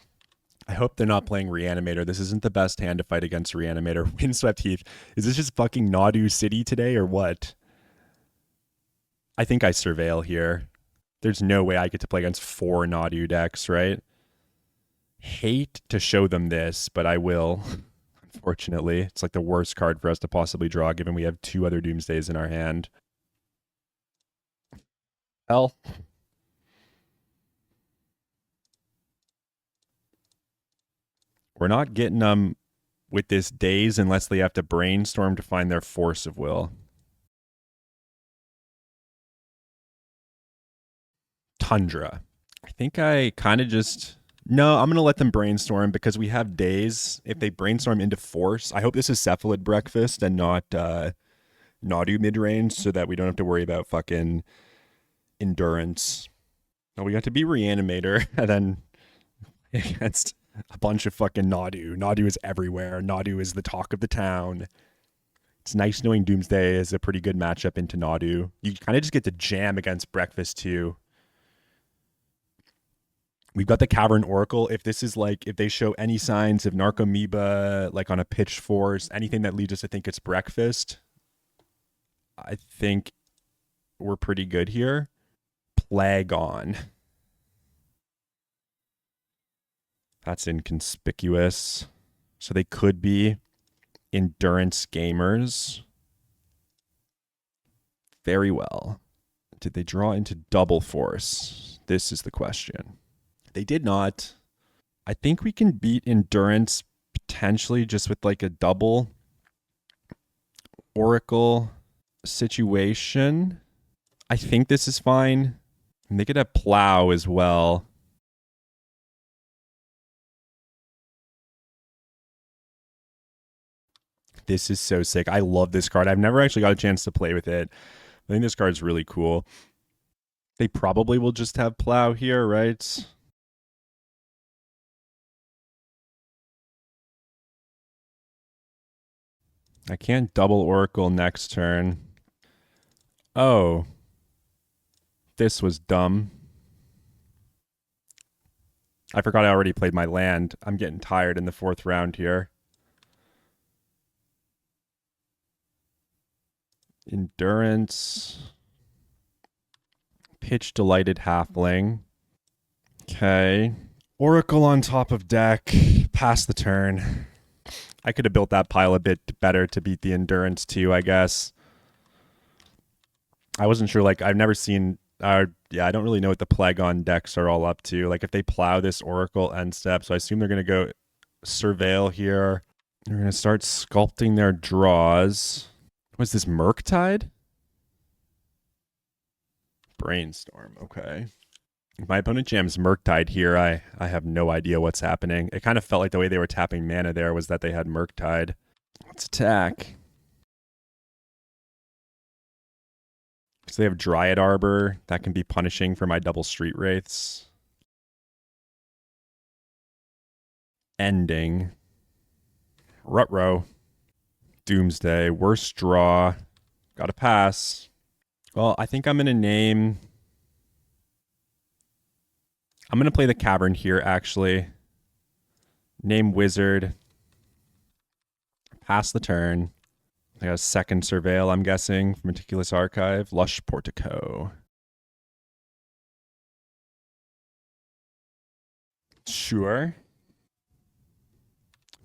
I hope they're not playing Reanimator. This isn't the best hand to fight against Reanimator. Windswept Heath. Is this just fucking Nadu City today or what? I think I surveil here. There's no way I get to play against 4 Nadu decks, right? Hate to show them this, but I will. Unfortunately, it's like the worst card for us to possibly draw, given we have 2 other Doomsdays in our hand. Hell. We're not getting them with this Daze unless they have to brainstorm to find their force of will. Tundra. I think I kind of just... No, I'm going to let them brainstorm because we have Daze. If they brainstorm into force, I hope this is Cephalid Breakfast and not Nadu Midrange so that we don't have to worry about fucking endurance. No, we got to be Reanimator and then against a bunch of fucking Nadu. Nadu is everywhere. Nadu is the talk of the town. It's nice knowing Doomsday is a pretty good matchup into Nadu. You kind of just get to jam against Breakfast too. We've got the Cavern Oracle. If this is like, if they show any signs of Narcomoeba, like on a pitch force, anything that leads us to think it's Breakfast, I think we're pretty good here. Plagon. That's inconspicuous. So they could be endurance gamers. Very well. Did they draw into double force? This is the question. They did not. I think we can beat endurance potentially just with like a double Oracle situation. I think this is fine. And they could have plow as well. This is so sick. I love this card. I've never actually got a chance to play with it. I think this card's really cool. They probably will just have plow here, right? I can't double Oracle next turn. Oh. This was dumb. I forgot I already played my land. I'm getting tired in the 4th round here. Endurance. Pitch Delighted Halfling. Okay. Oracle on top of deck. Pass the turn. I could have built that pile a bit better to beat the Endurance too, I guess. I wasn't sure, like, I've never seen... yeah, I don't really know what the Plagon decks are all up to. Like, if they plow this Oracle end step, so I assume they're going to go Surveil here. They're going to start sculpting their draws. Was this Murktide? Brainstorm, okay. If my opponent jams Murktide here, I have no idea what's happening. It kind of felt like the way they were tapping mana there was that they had Murktide. Let's attack. So they have Dryad Arbor. That can be punishing for my double Street Wraiths. Ending. Rutrow. Doomsday. Worst draw. Gotta pass. Well, I think I'm going to name... I'm going to play the Cavern here, actually. Name Wizard. Pass the turn. I got a second Surveil, I'm guessing. Meticulous Archive. Lush Portico. Sure.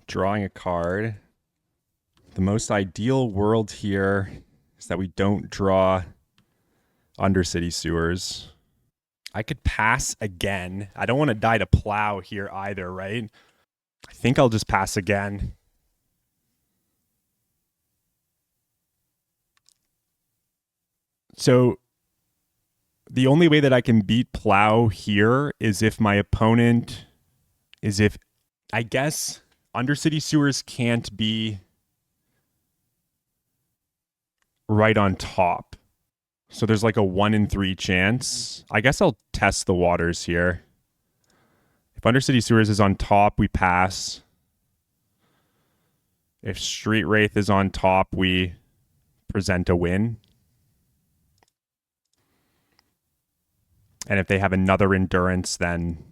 Drawing a card. The most ideal world here is that we don't draw Undercity Sewers. I could pass again. I don't want to die to Plow here either, right? I think I'll just pass again. So the only way that I can beat Plow here is if my opponent is if, I guess, Undercity Sewers can't be right on top. So there's like a 1 in 3 chance. I guess I'll test the waters here. If Undercity Sewers is on top, we pass. If Street Wraith is on top, we present a win. And if they have another endurance, then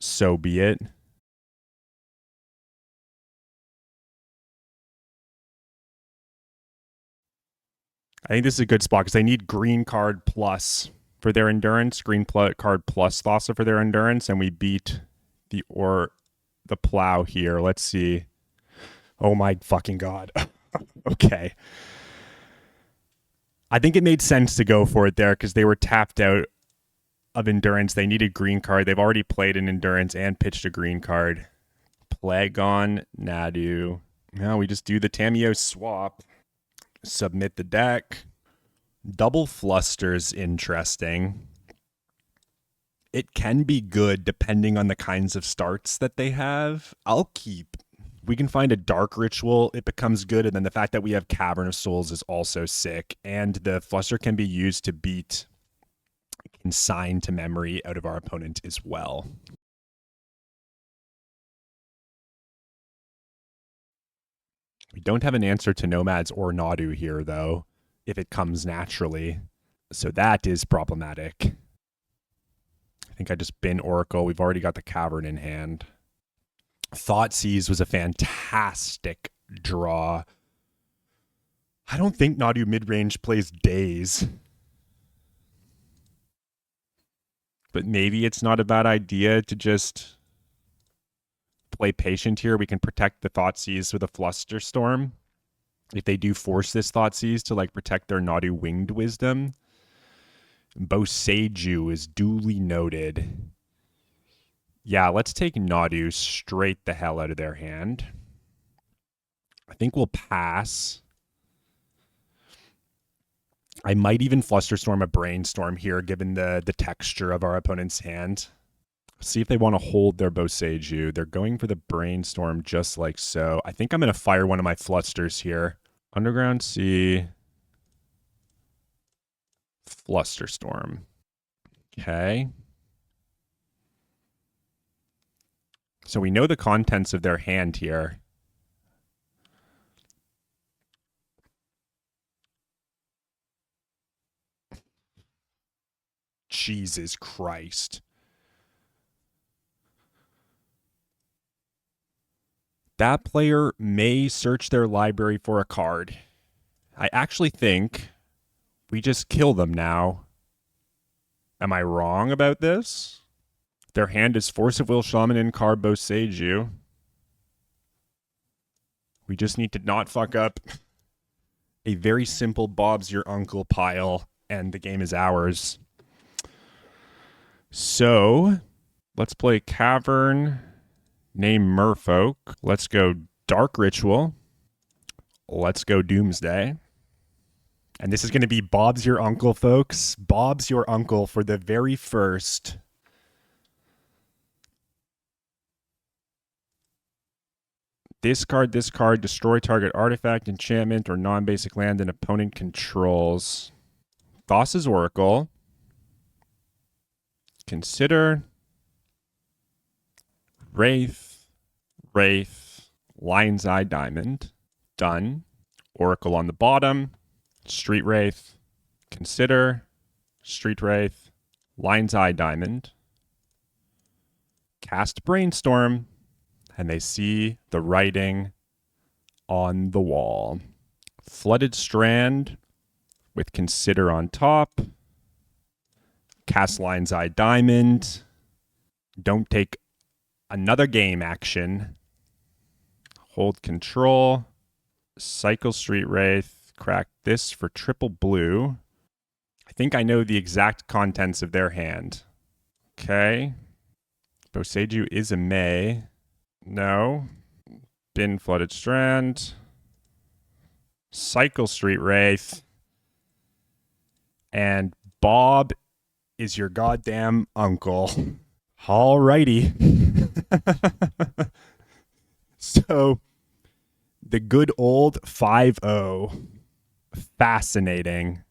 so be it. I think this is a good spot because they need green card plus for their endurance, green card plus Thassa for their endurance, and we beat the Plow here. Let's see. Oh my fucking god. Okay. I think it made sense to go for it there because they were tapped out of endurance. They needed green card. They've already played an endurance and pitched a green card. Plagon Nadu. Now we just do the Tamiyo swap. Submit the deck. Double Fluster's interesting. It can be good depending on the kinds of starts that they have. I'll keep. We can find a Dark Ritual, it becomes good, and then the fact that we have Cavern of Souls is also sick, and the Fluster can be used to beat Consign to Memory out of our opponent as well. We don't have an answer to Nomads or Nadu here, though, if it comes naturally. So that is problematic. I think I just bin Oracle. We've already got the Cavern in hand. Thoughtseize was a fantastic draw. I don't think Nadu Midrange plays Daze. But maybe it's not a bad idea to just play patient here. We can protect the Thoughtseize with a Flusterstorm. If they do force this Thoughtseize to like protect their Nadu Winged Wisdom. Boseiju is duly noted. Yeah, let's take Nadu straight the hell out of their hand. I think we'll pass. I might even Flusterstorm a Brainstorm here, given the texture of our opponent's hand. See if they want to hold their Boseiju. They're going for the Brainstorm just like so. I think I'm going to fire one of my Flusters here. Underground Sea. Flusterstorm. Okay. So we know the contents of their hand here. Jesus Christ. That player may search their library for a card. I actually think we just kill them now. Am I wrong about this? Their hand is Force of Will Shaman and card Boseiju. We just need to not fuck up a very simple Bob's Your Uncle pile, and the game is ours. So, let's play Cavern, name Merfolk. Let's go Dark Ritual. Let's go Doomsday. And this is going to be Bob's Your Uncle, folks. Bob's Your Uncle for the very first. Discard this card, destroy target artifact, enchantment, or non-basic land an opponent controls. Thassa's Oracle. Consider. Wraith. Wraith, Lion's Eye Diamond, done. Oracle on the bottom, Street Wraith, Consider, Street Wraith, Lion's Eye Diamond, cast Brainstorm, and they see the writing on the wall. Flooded Strand with Consider on top, cast Lion's Eye Diamond, don't take another game action, hold control, cycle Street Wraith, crack this for triple blue. I think I know the exact contents of their hand. Okay. Boseiju is a May. No. Bin Flooded Strand. Cycle Street Wraith. And Bob is your goddamn uncle. Alrighty. So, the good old 5-0. Fascinating.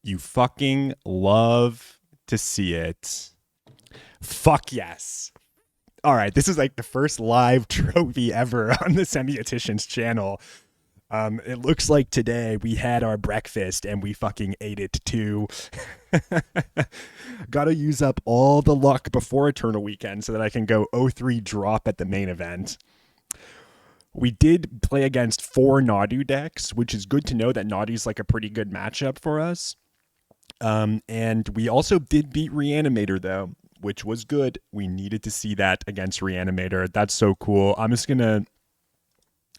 You fucking love to see it. Fuck yes. All right, this is like the first live trophy ever on the Semioticians channel. It looks like today we had our breakfast and we fucking ate it too. Gotta use up all the luck before Eternal Weekend so that I can go 0-3 drop at the main event. We did play against 4 Nadu decks, which is good to know that Nadu's like a pretty good matchup for us. And we also did beat Reanimator though, which was good. We needed to see that against Reanimator. That's so cool. I'm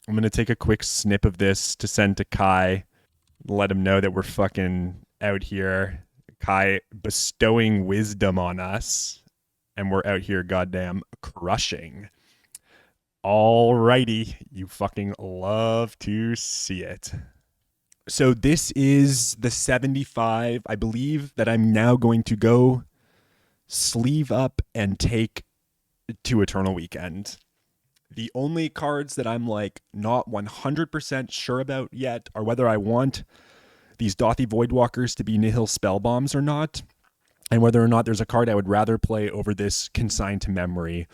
gonna take a quick snip of this to send to Kai, let him know that we're fucking out here. Kai bestowing wisdom on us, and we're out here goddamn crushing. Alrighty, you fucking love to see it. So this is the 75. I believe that I'm now going to go sleeve up and take to Eternal Weekend. The only cards that I'm like not 100% sure about yet are whether I want these Dothy Voidwalkers to be Nihil Spellbombs or not, and whether or not there's a card I would rather play over this Consigned to Memory.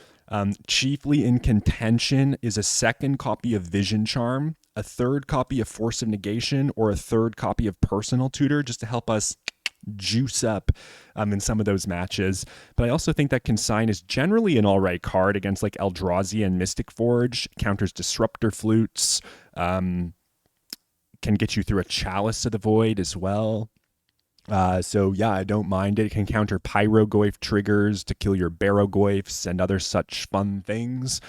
Chiefly in contention is a second copy of Vision Charm, a third copy of Force of Negation, or a third copy of Personal Tutor, just to help us juice up in some of those matches. But I also think that Consign is generally an all right card against like Eldrazi and Mystic Forge, counters Disruptor Flutes, can get you through a Chalice of the Void as well. So yeah, I don't mind it. It can counter Pyrogoyf triggers to kill your Barogoyfs and other such fun things.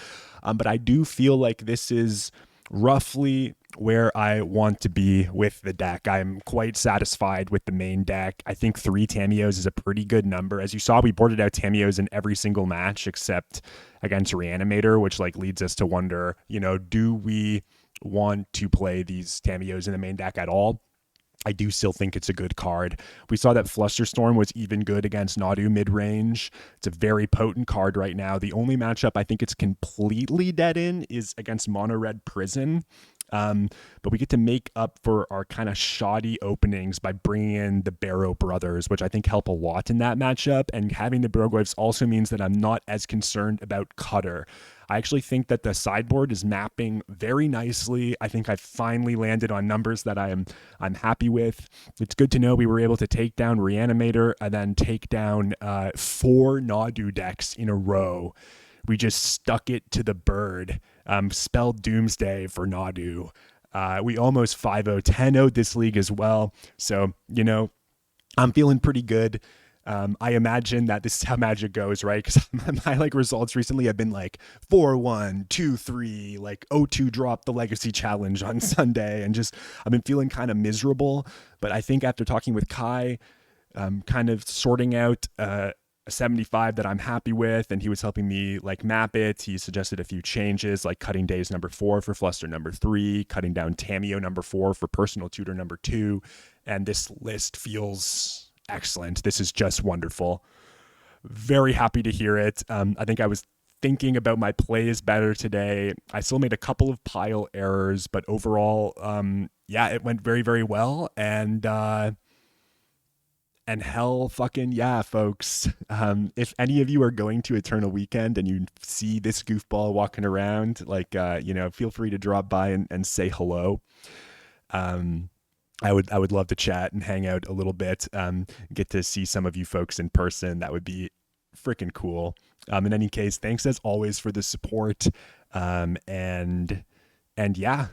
But I do feel like this is roughly where I want to be with the deck. I'm quite satisfied with the main deck. I think 3 Tamios is a pretty good number. As you saw, we boarded out Tamios in every single match except against Reanimator, which like leads us to wonder, do we want to play these Tamios in the main deck at all? I do still think it's a good card. We saw that Flusterstorm was even good against Nadu Midrange. It's a very potent card right now. The only matchup I think it's completely dead in is against Mono Red Prison. But we get to make up for our kind of shoddy openings by bringing in the Barrow Brothers, which I think help a lot in that matchup. And having the Barogoyfs also means that I'm not as concerned about Cutter. I actually think that the sideboard is mapping very nicely. I think I've finally landed on numbers that I'm happy with. It's good to know we were able to take down Reanimator and then take down 4 Nadu decks in a row. We just stuck it to the bird. Spelled Doomsday for Nadu. We almost 5-0, 10-0 this league as well. So, I'm feeling pretty good. I imagine that this is how Magic goes, right? Because my results recently have been like 4-1, 2-3, like 0-2 drop the Legacy Challenge on Sunday, and just I've been feeling kind of miserable. But I think after talking with Kai, kind of sorting out a 75 that I'm happy with, and he was helping me like map it. He suggested a few changes, like cutting Days number 4 for Fluster number 3, cutting down Tameo number 4 for Personal Tutor number 2, and this list feels excellent. This is just wonderful. Very happy to hear it. I think I was thinking about my plays better today. I still made a couple of pile errors, but overall, it went very, very well. And And hell fucking yeah, folks. If any of you are going to Eternal Weekend and you see this goofball walking around, like, feel free to drop by and say hello. Um, I would love to chat and hang out a little bit. Get to see some of you folks in person. That would be freaking cool. In any case, thanks as always for the support. Um, and and yeah,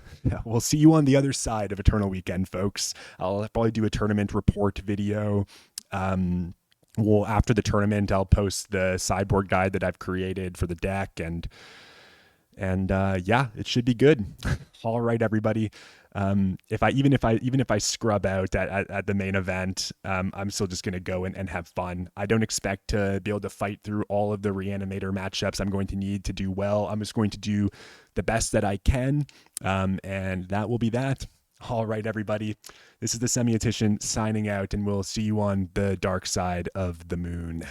we'll see you on the other side of Eternal Weekend, folks. I'll probably do a tournament report video. Um, well, after the tournament, I'll post the sideboard guide that I've created for the deck, and yeah, it should be good. All right, everybody. If I even if I scrub out at the main event, I'm still just gonna go and have fun. I don't expect to be able to fight through all of the Reanimator matchups. I'm going to need to do well. I'm just going to do the best that I can, and that will be that. All right, everybody. This is the Semiotician signing out, and we'll see you on the dark side of the moon.